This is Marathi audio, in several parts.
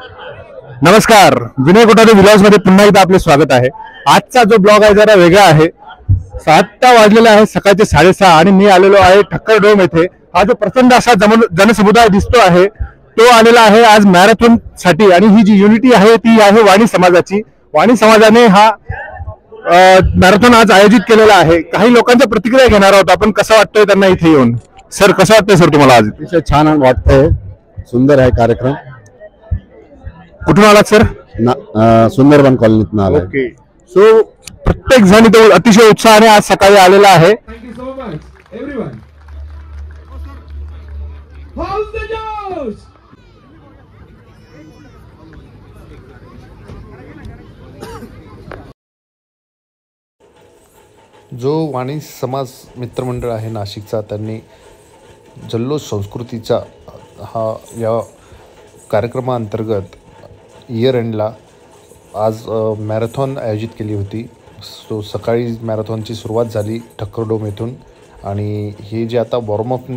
नमस्कार, विनय कोठारे व्लॉग्स मध्ये पुन्हा एकदा आपले स्वागत आहे। आजचा जो ब्लॉग आहे जरा वेगळा आहे। 7 वाजलेले आहे, सकाळचे 6:30 आणि मी आलेलो आहे ठक्कर डोम येथे। हा जो प्रचंड असा जनसमुदाय दिसतो आहे तो आलेला आहे आज मॅरेथॉन साठी आणि ही जी युनिटी आहे ती आहे वाणी समाजाची। वाणी समाजाने हा मॅरेथॉन आज आयोजित केलेला आहे। काही लोकांच्या प्रतिक्रिया घेणार आहोत आपण, कसं वाटतंय त्यांना इथे येऊन। सर, कसं वाटतंय सर तुम्हाला आज? अतिशय छान वाटतंय, सुंदर आहे कार्यक्रम। कुठून आलात सर? सुंदरबन कॉलनीतून आलाय। ओके, सो प्रत्येक जण इथे अतिशय उत्साहाने आज सकाळी आलेला आहे। Thank you so much, everyone. How's the Josh? जो वाणी समाज मित्रमंडळ आहे नाशिकचा, त्यांनी जल्लोष संस्कृतीचा या कार्यक्रमाअंतर्गत इयर एंडला आज मॅरेथॉन आयोजित केली होती। सो सकाळी मॅरेथॉनची सुरुवात झाली ठक्कर डोम येथून आणि हे जे आता वॉर्मअप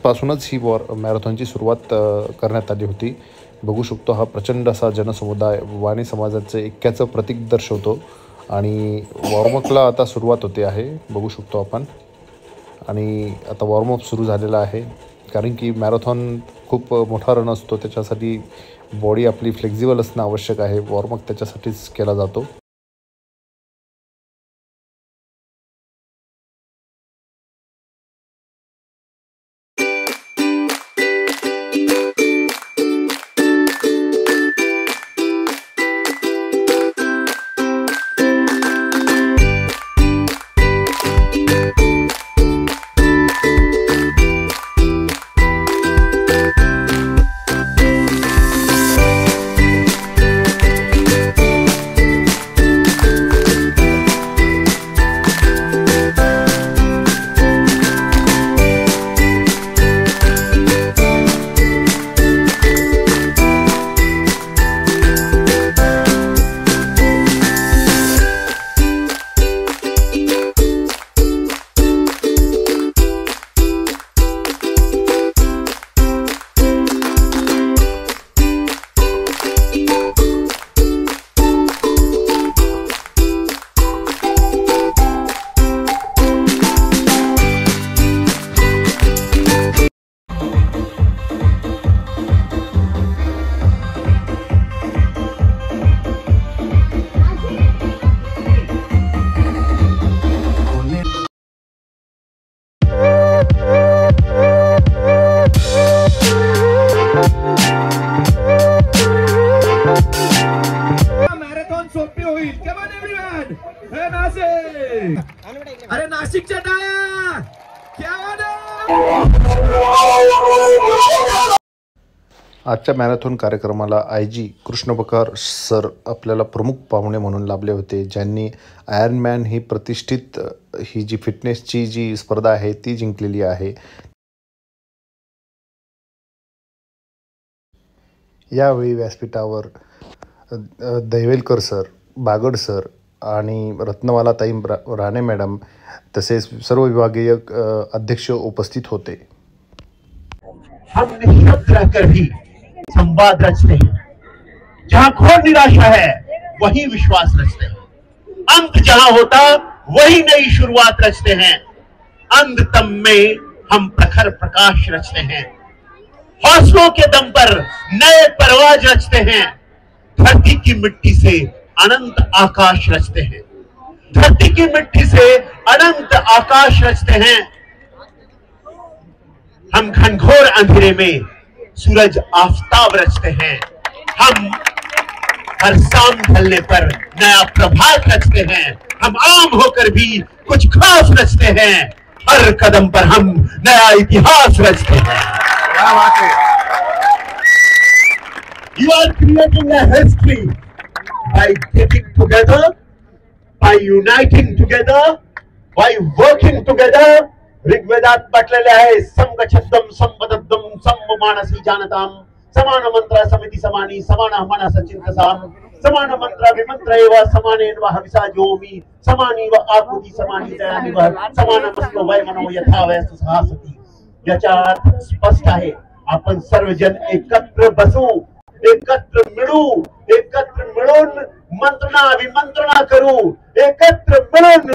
पासूनच ही मॅरेथॉनची सुरुवात करण्यात आली होती। बघू शकतो हा प्रचंड असा जनसमुदाय वाणी समाजाचं ऐक्याचं प्रतीक दर्शवतो आणि वॉर्मअपला आता सुरुवात होते आहे, बघू शकतो आपण। आणि आता वॉर्मअप सुरू झालेला आहे, कारण की मॅरेथॉन खूप मोठा रन असतो, त्याच्यासाठी बॉडी आपली फ्लेक्झिबल असणं आवश्यक आहे। वॉर्मअप त्याच्यासाठीच केला जातो। अरे नाशिकच्या टाळ्या क्या आजच्या मॅरेथॉन कार्यक्रमाला IG कृष्ण बकार सर आपल्याला प्रमुख पाहुणे म्हणून लाभले होते, ज्यांनी आयर्नमॅन ही प्रतिष्ठित ही जी फिटनेसची जी स्पर्धा आहे ती जिंकलेली आहे। यावेळी व्यासपीठावर दैवेलकर सर, बागड सर आणि रत्नवाला ताई राणे मॅडम तसेच सर्व विभागीय अध्यक्ष उपस्थित होते। हम निशब्द रहकर भी संवाद रचते हैं, जहां घोर निराशा है वही विश्वास रचते हैं, अंत जहां होता वही नई शुरुआत रचते हैं, अंधतम में हम प्रखर प्रकाश रचते हैं, हौसलों के दम पर नए परवाज रचते हैं, धरती की मिट्टी से अनंत आकाश रचते हैं, धरती की मिट्टी से अनंत आकाश रचते हैं। हम घनघोर अंधेरे में सूरज आफताब रचते हैं, हम हर शाम ढलने पर नया प्रभात रचते हैं, हम आम होकर भी कुछ खास रचते हैं, हर कदम पर हम नया इतिहास रचते हैं। क्या बात है। You are creating a history by getting together, by uniting together, by working together. ऋग्वेदात म्हटलेले आहे, संगच्छद्दम संपदद्दम संमानसी जानताम, समान मंत्र समिति समानी समान मनस चिंतसाम, समान मंत्र विमंत्र एव समानेन व हविषा जोमि, समानी व आकृति समानी दयानि व समानमस्तो वै मनो यथा वै सुसहासति। याचा अर्थ स्पष्ट आहे, आपण सर्वजण एकत्र बसू एकत्र मिळू, एकत्र मिळून मंत्रणा विमंत्रणा करू, एकत्र मिळून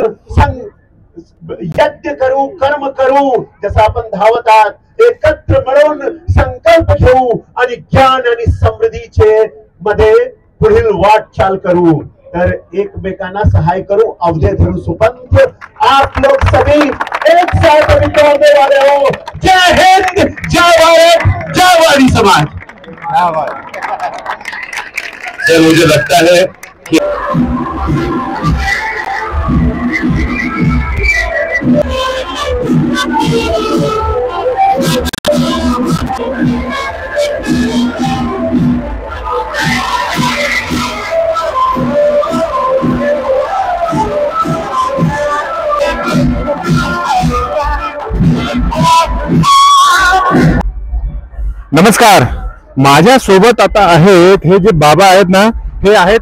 यज्ञ करू, कर्म करू, जसं आपण धावत आहात, एकत्र मिळून संकल्प घेऊ आणि ज्ञान आणि समृद्धीचे मध्ये पुढील वाटचाल करू, तर एकमेकांना सहाय करू, अवधे धरू सुपंथ। आप लोग सभी एक साथ अभी दौड़ने वाले हो। जय हिंद, जय भारत, जय वाणी समाज। मुझे लगता है कि नमस्कार, माझ्या सोबत आता आहेत हे जे बाबा आहेत ना, हे आहेत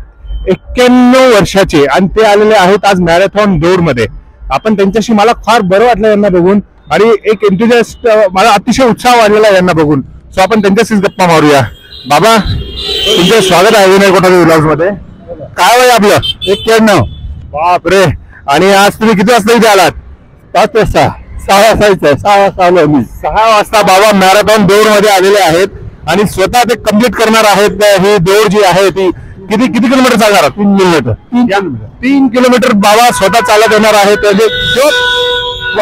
91 वर्षाचे आणि ते आलेले आहेत आज मॅरेथॉन दौड मध्ये। आपण त्यांच्याशी, मला फार बरं वाटलं यांना बघून आणि एक एन्थुजियास्ट, मला अतिशय उत्साह वाढलेला यांना बघून। सो आपण त्यांच्याशीच गप्पा मारूया। बाबा, तुमचं स्वागत आहे विनय कोठारे व्लॉग्स मध्ये। काय वय आपलं? 91। बापरे, आणि आज तुम्ही किती वाजता इथे आलात? 5 वाजता। 6 वाजता बाबा मॅरेथॉन दौड मध्ये आलेले आहेत आणि स्वतः ते कम्प्लीट करणार आहेत। ही दौड जी आहे ती किती किलोमीटर चालणार? 3 किलोमीटर। 3 किलोमीटर बाबा स्वतः चालत येणार आहेत।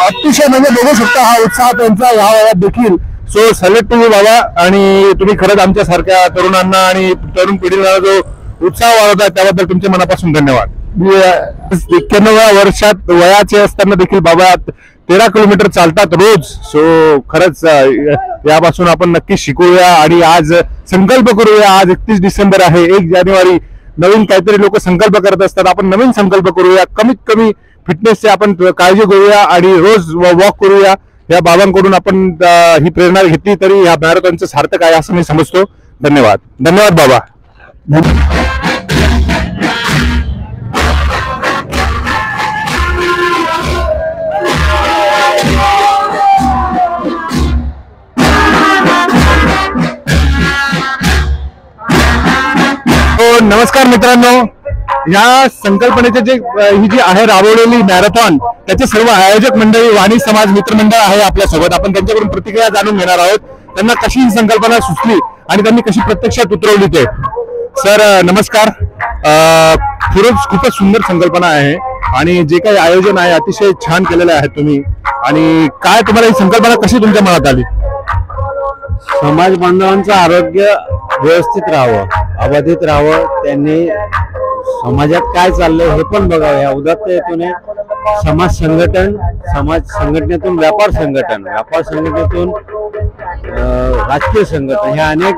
अतिशय म्हणजे बघू शकता हा उत्साह त्यांचा या वयात देखील। सो सॅल्यूट तुम्ही बाबा, आणि तुम्ही खरंच आमच्या सारख्या तरुणांना आणि तरुण पिढीला जो उत्साह वाढवता त्याबद्दल तुमच्या मनापासून धन्यवाद। 91व्या वर्षात वयाचे असताना देखील बाबा 13 किलोमीटर चालतात रोज। सो खरंच यापासून आपण नक्की शिकूया आणि आज संकल्प करूया। आज 31 डिसेंबर आहे, 1 जानेवारी नवीन काहीतरी लोक संकल्प करत असतात, आपण नवीन संकल्प करूया। कमीत कमी फिटनेसची आपण काळजी घेऊया आणि रोज वॉक करूया। या बाबांकडून आपण ही प्रेरणा घेतली तरी ह्या मॅरेथॉनचं सार्थक आहे असं मी समजतो। धन्यवाद, धन्यवाद बाबा। नमस्कार मित्रांनो, या संकल्पनेचे जे ही जी आहे राबवलेली मॅरेथॉन, त्याचे सर्व आयोजक मंडळी वाणी समाज मित्र मंडळ आहे आपल्या सोबत। आपण त्यांच्याकडून प्रतिक्रिया जाणून घेणार आहोत, त्यांना कशी ही संकल्पना सुचली आणि त्यांनी कशी प्रत्यक्षात उतरवली ते। सर नमस्कार, खूपच सुंदर संकल्पना आहे आणि जे काही आयोजन आहे अतिशय छान केलेलं आहे तुम्ही। आणि काय तुम्हाला ही संकल्पना कशी तुमच्या मनात आली? समाज बांधवांचं आरोग्य व्यवस्थित राहावं, अबाधित राहावं, त्यांनी समाजात काय चाललंय हे पण बघावं। या उदात्त हेतूने समाज संघटनेतून व्यापार संघटनेतून राजकीय संघटना, ह्या अनेक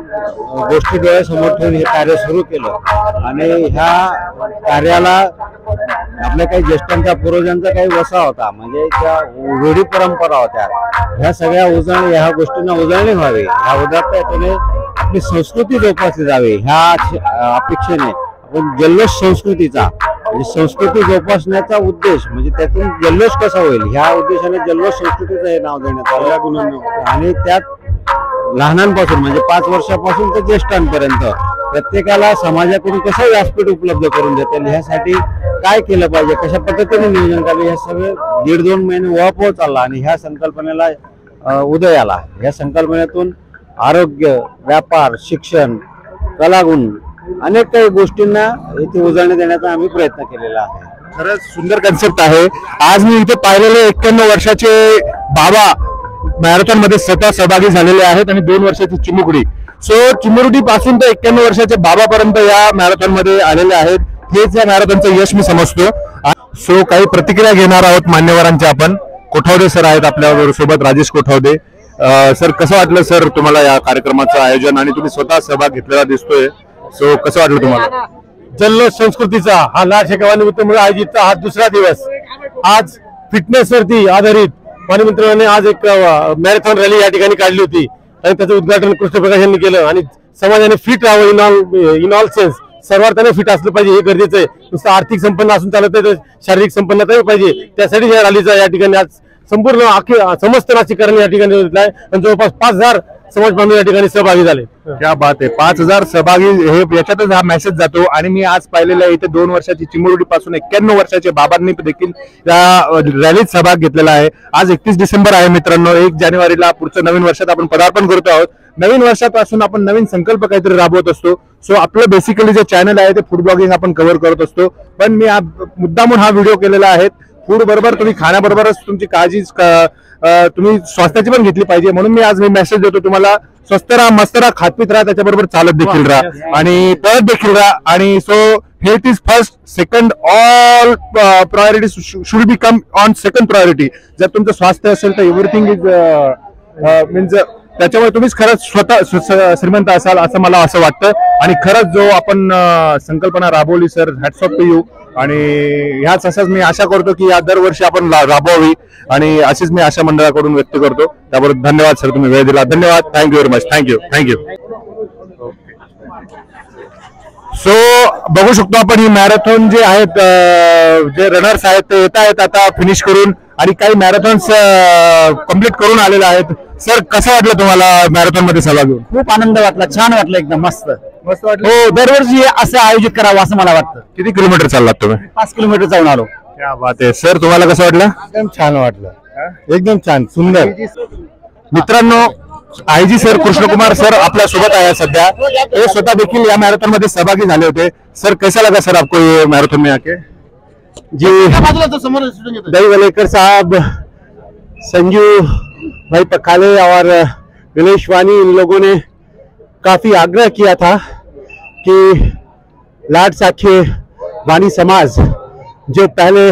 गोष्टी डोळ्यासमोर ठेवून हे कार्य सुरू केलं आणि ह्या कार्याला आपल्या काही ज्येष्ठांचा पूर्वजांचा काही वसा होता, म्हणजे त्या रूढी परंपरा होत्या, ह्या सगळ्या ह्या गोष्टींना उजळणी व्हावी, ह्या उदात्त हेतूने आपली संस्कृती जोपासली जावी, ह्या अपेक्षेने आपण जल्लोष संस्कृतीचा, म्हणजे संस्कृती जोपासण्याचा उद्देश, म्हणजे त्यातून जल्लोष कसा होईल ह्या उद्देशाने जल्लोष संस्कृतीचं हे नाव देण्यात आलं। आणि त्यात लहानांपासून म्हणजे 5 वर्षापासून ते ज्येष्ठांपर्यंत प्रत्येकाला समाजाकडून कसं व्यासपीठ उपलब्ध करून देता येईल, ह्यासाठी काय केलं पाहिजे, कशा पद्धतीने नियोजन करावे, हे सगळे 1.5-2 महिने वळपोळ चालला आणि ह्या संकल्पनेला उदय आला। ह्या संकल्पनेतून आरोग्य, व्यापार, शिक्षण, कलागुण अनेक काही गोष्टींना इथे उजळणी देण्याचा आम्ही प्रयत्न केलेला आहे। खरंच सुंदर कन्सेप्ट आहे। आज मी इथे पाहिलेले 91 वर्षाचे बाबा मॅरेथॉन मध्ये स्वतः सहभागी झालेले आहेत आणि 2 वर्षाची चिमुकडी। सो चिमुरडी पासून ते 91 वर्षाचे बाबापर्यंत या मॅरेथॉन मध्ये आलेले आहेत, हेच या मॅरेथॉनचं यश मी समजतो। सो काही प्रतिक्रिया घेणार आहोत मान्यवरांच्या आपण। कोठावदे सर आहेत आपल्या सोबत, राजेश कोठावदे सर। कसं वाटलं सर तुम्हाला या कार्यक्रमाचं आयोजन, आणि तुम्ही स्वतः सहभाग घेतलेला दिसतोय, सो कसं वाटलं तुम्हाला? जल्लोष संस्कृतीचा हा नाशिक आयोजितचा हा दुसरा दिवस। आज फिटनेस वरती आधारित वाणीमित्रांनी आज एक मॅरेथॉन रॅली या ठिकाणी काढली होती आणि त्याचं उद्घाटन कृष्णप्रकाश यांनी केलं। आणि समाजाने फिट राहावं इन ऑल सेन्स, सर्वार्थाने फिट असलं पाहिजे हे गरजेचं आहे। नुसतं आर्थिक संपन्न असून चालत नाही, तर शारीरिक संपन्नताही पाहिजे। त्यासाठी या रॅलीचा या ठिकाणी आज संपूर्ण समस्त नाशिककरांनी या ठिकाणी घेतला आहे आणि जवळपास 5000 समाज बांधव या ठिकाणी सहभागी झाले. क्या बात आहे. 5,000 सहभागी हे याच्यातच हा मेसेज जातो. आणि मी आज पाहिलेलं आहे इथे 2 वर्षाची चिमुरडी पासून 91 वर्षाच्या बाबांनी देखील या रॅलीत सहभाग घेतलेला आहे. आज 31 डिसेंबर आहे मित्रांनो. 1 जानेवारीला पुढच्या नवीन वर्षात आपण पदार्पण करतो आहोत. नवीन वर्षापासून आपण नवीन संकल्प काहीतरी राबवत असतो. सो आपलं बेसिकली जे चॅनल आहे ते फूड ब्लॉगिंग आपण कव्हर करत असतो. पण मी मुद्दामून हा व्हिडिओ केलेला आहे. फूड बरोबर तुम्ही खाण्याबरोबरच तुमची काळजी तुम्ही स्वास्थ्याची पण घेतली पाहिजे. म्हणून मी आज मेसेज देतो तुम्हाला, स्वस्त राहा, मस्त राहा, खातपीत राहा, त्याच्याबरोबर चालत देखील राहा आणि पळत देखील राहा. आणि so health is first, second, all priority should be come on second priority. जर तुमचं स्वास्थ्य असेल तर एव्हरीथिंग इज मीन्स त्याच्यामुळे तुम्हीच खरंच स्वतः श्रीमंत असाल असं मला असं वाटतं. आणि खरंच जो आपण संकल्पना राबवली sir, hats off to you. आणि ह्याच असंच मी आशा करतो की या दरवर्षी आपण राबवावी आणि अशीच मी आशा मंडळाकडून व्यक्त करतो. त्याबरोबर धन्यवाद सर, तुम्ही वेळ दिला. धन्यवाद. Thank you very much. Thank you. So बघू शकतो आपण ही मॅरेथॉन जे आहेत, जे रनर्स आहेत ते येत आहेत आता फिनिश करून आणि काही मॅरेथॉन्स कम्प्लीट करून आलेले आहेत. सर कसं वाटलं तुम्हाला मॅरेथॉन मध्ये सहभाग घेऊन? खूप आनंद वाटला, छान वाटलं, एकदम मस्त वाटलं. हो, दरवर्षी असं आयोजित करावं असं मला वाटतं. किती किलोमीटर चाललात तुम्ही? 5 किलोमीटर जाऊन आलो. क्या बात आहे. सर तुम्हाला कसं वाटलं? एकदम छान वाटलं, एकदम छान, सुंदर. मित्रांनो, आयजी सर, कृष्णकुमार सर आपल्या सोबत आहे सध्या. हे स्वतः देखील या मॅरेथॉन मध्ये सहभागी झाले होते. सर कैसा लगा सर आपको ये मैराथन में आके? जी, दही वलेकर साहब, संजू भाई पखाले और विनेश वानी, इन लोगों ने काफी आग्रह किया था कि लाड साखे वानी समाज जो पहले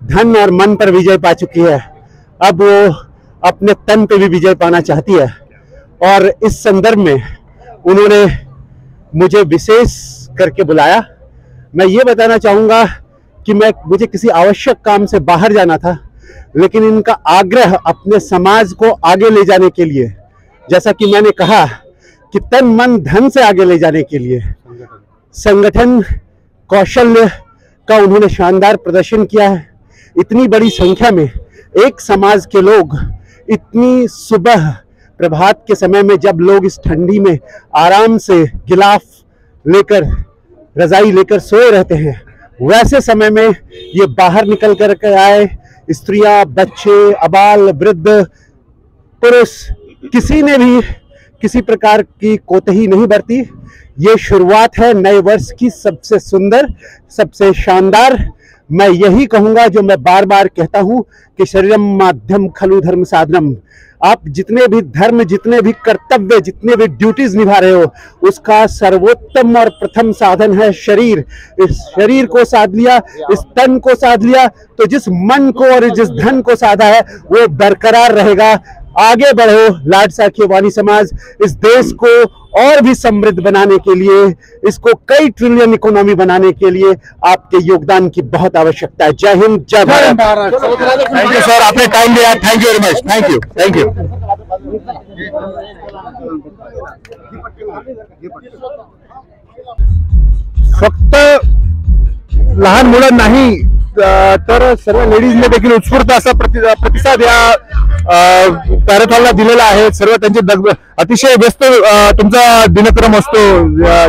धन और मन पर विजय पा चुकी है, अब वो अपने तन पे भी विजय पाना चाहती है. और इस संदर्भ में उन्होंने मुझे विशेष करके बुलाया. मैं ये बताना चाहूँगा कि मुझे किसी आवश्यक काम से बाहर जाना था, लेकिन इनका आग्रह अपने समाज को आगे ले जाने के लिए, जैसा कि मैंने कहा कि तन मन धन से आगे ले जाने के लिए संगठन कौशल्य का उन्होंने शानदार प्रदर्शन किया है. इतनी बड़ी संख्या में एक समाज के लोग इतनी सुबह प्रभात के समय में, जब लोग इस ठंडी में आराम से गिलाफ लेकर, रजाई लेकर सोए रहते हैं, वैसे समय में ये बाहर निकल कर आए. स्त्रियां, बच्चे, अबाल, वृद्ध, पुरुष, किसी ने भी किसी प्रकार की कोताही नहीं बरती. ये शुरुआत है नए वर्ष की सबसे सुंदर, सबसे शानदार. मैं यही कहूंगा जो मैं बार बार कहता हूं कि शरीरम माध्यम खलु धर्म साधनम. आप जितने भी धर्म, जितने भी कर्तव्य, जितने भी ड्यूटीज निभा रहे हो, उसका सर्वोत्तम और प्रथम साधन है शरीर. इस शरीर को साध लिया, इस तन को साध लिया, तो जिस मन को और जिस धन को साधा है वो बरकरार रहेगा. आगे बढ़ो लाड साखे वानी समाज. इस देश को और भी समृद्ध बनाने के लिए, इसको कई ट्रिलियन इकोनॉमी बनाने के लिए आपके योगदान की बहुत आवश्यकता है. जय हिंद, जय भारत. थँक्यू सर, आपने टाइम दिया. Thank you very much. थँक्यू. फक्त लहान मुलं नाही तर सर्व लेडीजने देखील उत्स्फूर्त असा प्रतिसाद या मॅरेथॉनला दिलेला आहे. सर्व त्यांचे अतिशय व्यस्त तुमचा दिनक्रम असतो,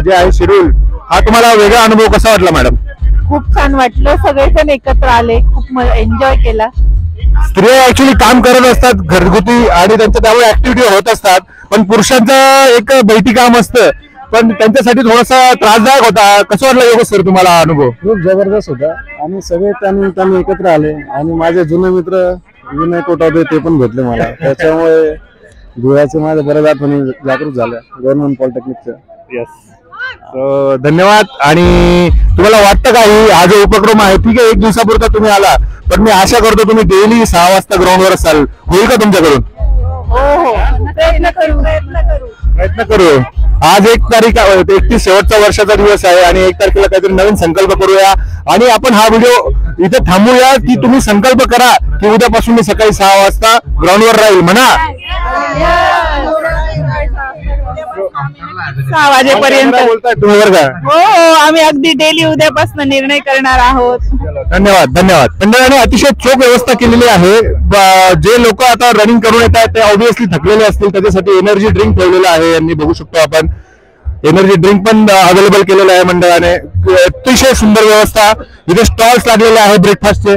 जे आहे शेड्यूल. हा तुम्हाला वेगळा अनुभव कसा वाटला मॅडम? खूप छान वाटलं, सगळेजण एकत्र आले, खूप एन्जॉय केला. स्त्रिया ऍक्च्युली काम करत असतात घरगुती आणि त्यांच्या त्यामुळे ऍक्टिव्हिटी होत असतात, पण पुरुषांचं एक बैठी काम असतं, पण त्यांच्यासाठी थोडासा त्रासदायक होता. कसं वाटलं योगेश सर तुम्हाला अनुभव? खूप जबरदस्त होता आणि सगळे त्यांनी एकत्र आले आणि माझे जुने मित्र विनय कोटावदे ते पण भेटले मला. त्याच्यामुळे धुळ्याचे माझ्या बऱ्याच आठवणी जागृत झाल्या गव्हर्नमेंट पॉलिटेक्निकच्या. येस, धन्यवाद. आणि तुम्हाला वाटतं का हा जो उपक्रम आहे, ठीक आहे 1 दिवसापुरता तुम्ही आला, पण मी आशा करतो तुम्ही डेली 6 वाजता ग्राउंडवर असाल, होईल का तुमच्याकडून? हो, प्रयत्न करू. आज 1 तारीख 31 शेवटचा वर्षाचा दिवस आहे आणि 1 तारखेला काहीतरी नवीन संकल्प करूया. आणि आपण हा व्हिडिओ इथे थांबूया की तुम्ही संकल्प करा की उद्यापासून मी सकाळी 6 वाजता ग्राउंडवर राहील म्हणा. 6 वाजेपर्यंत. काय बोलताय तुम्ही बरं का? हो हो, आम्ही अगदी डेली उद्यापासून निर्णय करणार आहोत. धन्यवाद धन्यवाद. मंडळाने अतिशय चोख व्यवस्था केलेली आहे. जे लोक आता रनिंग करून येत आहेत ते ऑब्व्हियसली थकलेले असतील, त्याच्यासाठी एनर्जी ड्रिंक ठेवलेलं आहे यांनी, बघू शकतो आपण. एनर्जी ड्रिंक पण अवेलेबल केलेलं आहे मंडळाने. अतिशय सुंदर व्यवस्था. इथे स्टॉल्स लागलेले आहे ब्रेकफास्टचे.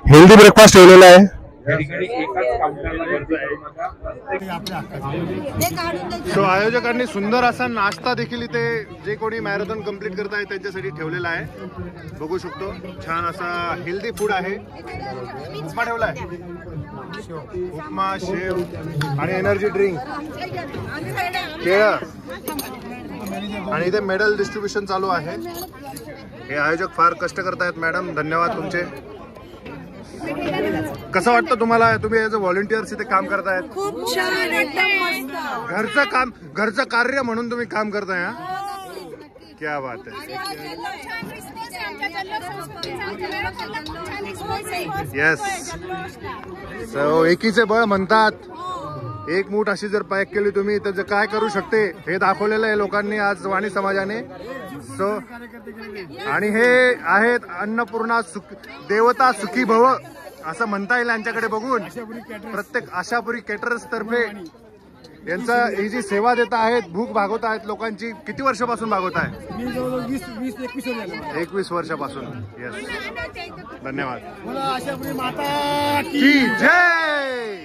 हेल्दी ब्रेकफास्ट ठेवलेला आहे. सो आयोजकांनी सुंदर असा नाश्ता देखील इथे जे कोणी मॅरेथॉन कंप्लीट करत आहे त्यांच्यासाठी ठेवलेला आहे. बघू शकतो छान असा हेल्दी फूड आहे. उपमा ठेवला आहे, उपमा, शेव आणि एनर्जी ड्रिंक, केळं, आणि इथे मेडल डिस्ट्रीब्युशन चालू आहे. हे आयोजक फार कष्ट करत आहेत. मॅडम धन्यवाद तुमचे. कसं वाटतं तुम्हाला? तुम्ही ऍज अ व्हॉलंटियर्स इथे काम करतायत. खूप छान, एकदम मस्त. घरचं कार्य म्हणून तुम्ही काम करताय. हा, क्या बात आहे. येस. सो एकीचे बळ म्हणतात. एक मूठ अशी जर पॅक केली तुम्ही तर काय करू शकते हे दाखवलेलं आहे लोकांनी आज वाणी समाजाने. सो आणि हे आहेत अन्नपूर्णा देवता सुखी भव असं म्हणता येईल यांच्याकडे बघून. प्रत्येक आशापुरी कॅटरर्स तर्फे यांचा ही जी सेवा देत आहेत, भूक भागवत आहेत लोकांची. किती वर्षापासून भागवत आहे? 21 वर्षापासून. येस, धन्यवाद. जय.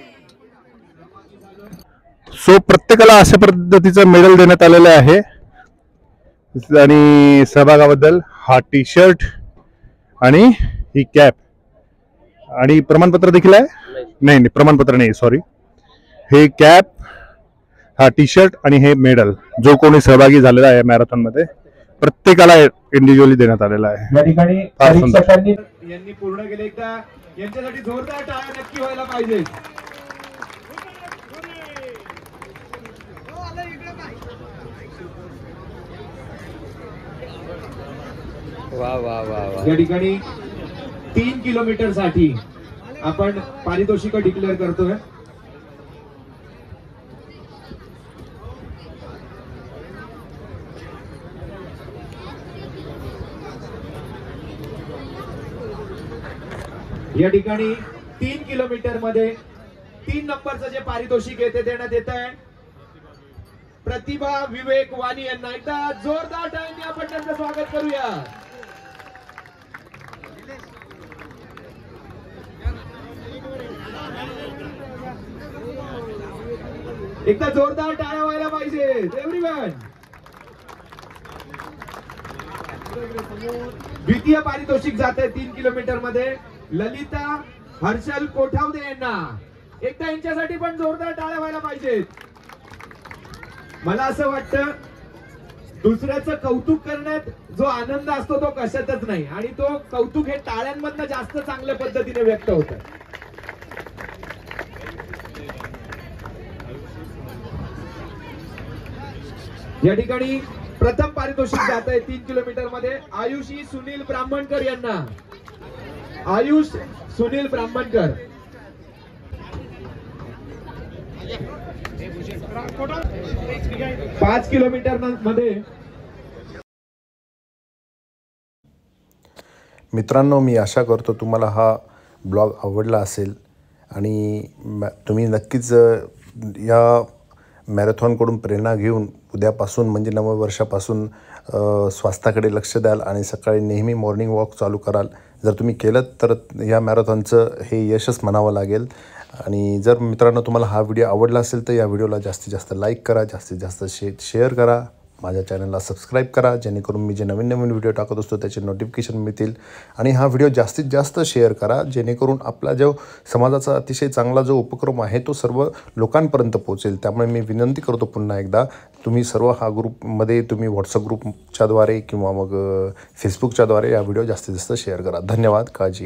सो प्रत्येकाला अशा पद्धतीचं मेडल देण्यात आलेलं आहे आणि सहभागाबद्दल हा टी शर्ट आणि ही कॅप आणि प्रमाणपत्र देखील आहे. नाही, प्रमाणपत्र नाही, सॉरी. हे कॅप, हा टी शर्ट आणि हे मेडल जो कोणी सहभागी झालेला आहे मॅरेथॉन मध्ये प्रत्येकाला इंडिव्हिज्युअली देण्यात आलेला आहे. या ठिकाणी परीक्षकांनी यांनी पूर्ण केले. एकदा यांच्यासाठी जोरदार टाळ्या नक्की व्हायला पाहिजे. वा वा वा वा. या ठिकाणी 3 किलोमीटर साठी आपण पारितोषिक डिक्लेअर करतोय. या ठिकाणी 3 किलोमीटर मध्ये 3 नंबरचं जे पारितोषिक आहे ते देण्यात येत आहे प्रतिभा विवेक वाणी यांना. एकदा जोरदार टाळ्यांनी आपण त्यांचं स्वागत करूया. एकदा जोरदार टाळ्या व्हायला पाहिजे एव्हरीवन. द्वितीय पारितोषिक जात आहे 3 किलोमीटर मध्ये ललिता हर्षल कोठावदे यांना. एकदा यांच्यासाठी पण जोरदार टाळ्या व्हायला पाहिजेत. मला असं वाटतं दुसऱ्याचं कौतुक करण्यात जो आनंद असतो तो कशातच नाही, आणि तो कौतुक हे टाळ्यांमधनं जास्त चांगल्या पद्धतीने व्यक्त होतं. या ठिकाणी प्रथम पारितोषिक जात आहे 3 किलोमीटर मध्ये आयुषी सुनील ब्राह्मणकर यांना. आयुष सुनील ब्राह्मणकर. पाच किलोमीटर मध्ये. मित्रांनो, मी आशा करतो तुम्हाला हा ब्लॉग आवडला असेल आणि तुम्ही नक्कीच या मॅरेथॉनकडून प्रेरणा घेऊन उद्यापासून म्हणजे नववर्षापासून स्वास्थ्याकडे लक्ष द्याल आणि सकाळी नेहमी मॉर्निंग वॉक चालू कराल. जर तुम्ही केलं तर या मॅरेथॉनचं हे यशच म्हणावं लागेल. आणि जर मित्रांनो तुम्हाला हा व्हिडिओ आवडला असेल तर या व्हिडिओला जास्तीत जास्त लाईक करा, जास्तीत जास्त शेअर करा, माझ्या चॅनलला सबस्क्राईब करा, जेणेकरून मी जे नवीन नवीन व्हिडिओ टाकत असतो त्याचे नोटिफिकेशन मिळतील. आणि हा व्हिडिओ जास्तीत जास्त शेअर करा, जेणेकरून आपला जो समाजाचा अतिशय चांगला जो उपक्रम आहे तो सर्व लोकांपर्यंत पोहोचेल. त्यामुळे मी विनंती करतो पुन्हा एकदा, तुम्ही सर्व हा ग्रुपमध्ये तुम्ही व्हॉट्सअप ग्रुपच्याद्वारे किंवा मग फेसबुकच्याद्वारे या व्हिडिओ जास्तीत जास्त शेअर करा. धन्यवाद. काळजी घ्या.